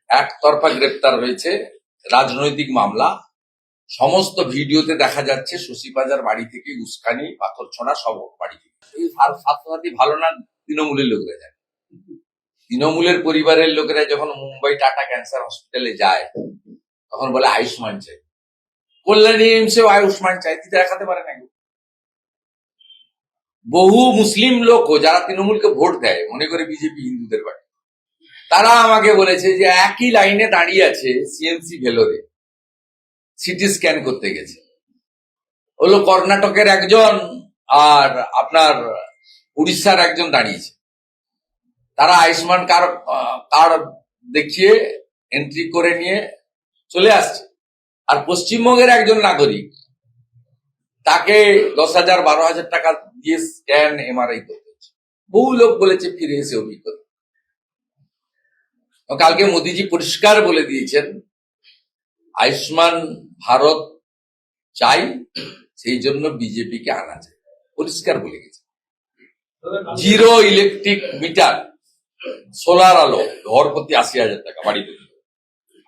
একতরফা গ্রেপ্তার হয়েছে, রাজনৈতিক মামলা। সমস্ত ভিডিওতে দেখা যাচ্ছে শশীবাজার বাড়ি থেকে উস্কানি, পাথর ছোঁড়া সব বাড়ি থেকে। এই স্বাস্থ্যসাথী ভালো না, তৃণমূলের লোকেরা যায়। তৃণমূলের পরিবারের লোকেরা যখন মুম্বাই টাটা ক্যান্সার হসপিটালে যায় তখন বলে আয়ুষ্মান চাই, কল্যাণী এইমসেও আয়ুষ্মান চাই, দিতে দেখাতে পারে না। বহু মুসলিম লোকও যারা তৃণমূলকে ভোট দেয় মনে করে বিজেপি হিন্দুদের বাড়ি, তারা আমাকে বলেছে যে একই লাইনে দাঁড়িয়ে আছে সিএমসি ভেলোরে, সিটি স্ক্যান করতে গেছে। হলো কর্ণাটকের একজন আর আপনার উড়িষ্যার একজন দাঁড়িয়েছে। তারা আয়ুষ্মান কার্ড দেখিয়ে এন্ট্রি করে নিয়ে চলে আসছে। আর পশ্চিমবঙ্গের একজন নাগরিক, তাকে 10,000 12,000 টাকা দিয়ে স্ক্যান এমআরআই করতে হচ্ছে। বহু লোক বলেছে ফিরে এসে অভিজ্ঞতা। কালকে মোদিজি পরিষ্কার বলে দিয়েছেন আয়ুষ্মান ভারত চাই, সেই জন্য বিজেপিকে আনা যায়, পরিষ্কার বলে গেছে। জিরো ইলেকট্রিক মিটার, সোলার আলো ঘর প্রতি 80,000 টাকা বাড়িতে।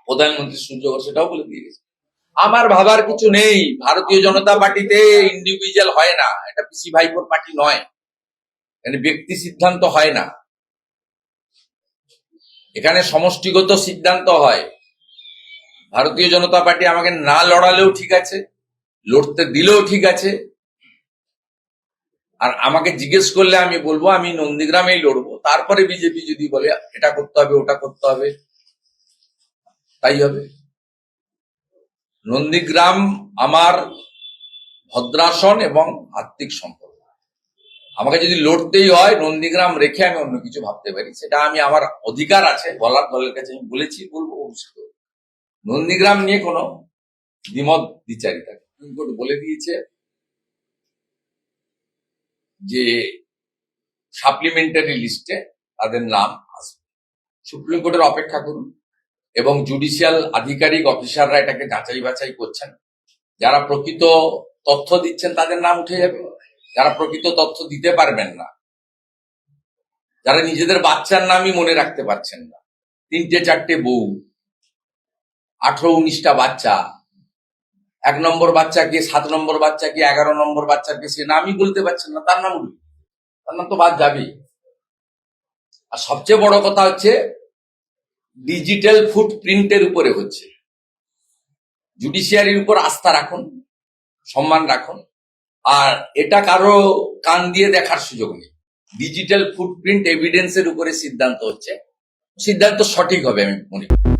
প্রধানমন্ত্রী সূর্যঘর সেটাও বলে দিয়ে গেছে। আমার ভাবার কিছু নেই, ভারতীয় জনতা পার্টিতে ইন্ডিভিজুয়াল হয় না, এটা পিসি ভাইপোর পার্টি নয়, এখানে ব্যক্তি সিদ্ধান্ত হয় না, এখানে সমষ্টিগত সিদ্ধান্ত হয়। ভারতীয় জনতা পার্টি আমাকে না লড়ালেও ঠিক আছে, লড়তে দিলেও ঠিক আছে। আর আমাকে জিজ্ঞেস করলে আমি বলবো আমি নন্দীগ্রামেই লড়বো, তারপরে বিজেপি যদি বলে এটা করতে হবে ওটা করতে হবে তাই হবে। নন্দীগ্রাম আমার ভদ্রাসন এবং আত্মিক সম্পর্ক। আমাকে যদি লড়তেই হয় নন্দীগ্রাম রেখে আমি অন্য কিছু ভাবতে পারি, সেটা আমি আমার অধিকার আছে বলার, দলের কাছে আমি বলেছি, বলবো। নন্দীগ্রাম নিয়ে কোনো দ্বিমত দ্বিচারিতা সুপ্রিম কোর্ট বলে দিয়েছে যে সাপ্লিমেন্টারি লিস্টে তাদের নাম আসবে। সুপ্রিম কোর্টের অপেক্ষা করুন এবং জুডিশিয়াল আধিকারিক অফিসাররা এটাকে যাচাই বাছাই করছেন। যারা প্রকৃত তথ্য দিচ্ছেন তাদের নাম উঠে যাবে, যারা প্রকৃত তথ্য দিতে পারবেন না, যারা নিজেদের বাচ্চার নামই মনে রাখতে পারছেন না, 3টে 4টে বউ, 18-19টা বাচ্চা, 1 নম্বর বাচ্চা কে, 7 নম্বর বাচ্চা কে, 11 নম্বর বাচ্চাকে সে নামই বলতে পারছেন না, তার নাম উঠবে, তার নাম তো বাদ যাবেই। আর সবচেয়ে বড় কথা হচ্ছে ডিজিটাল ফুটপ্রিন্টের উপরে হচ্ছে। জুডিশিয়ারির উপর আস্থা রাখুন, সম্মান রাখুন, আর এটা কারো কান দিয়ে দেখার সুযোগ নেই। ডিজিটাল ফুটপ্রিন্ট এভিডেন্সের উপরে সিদ্ধান্ত হচ্ছে, সিদ্ধান্ত সঠিক হবে আমি মনে করি।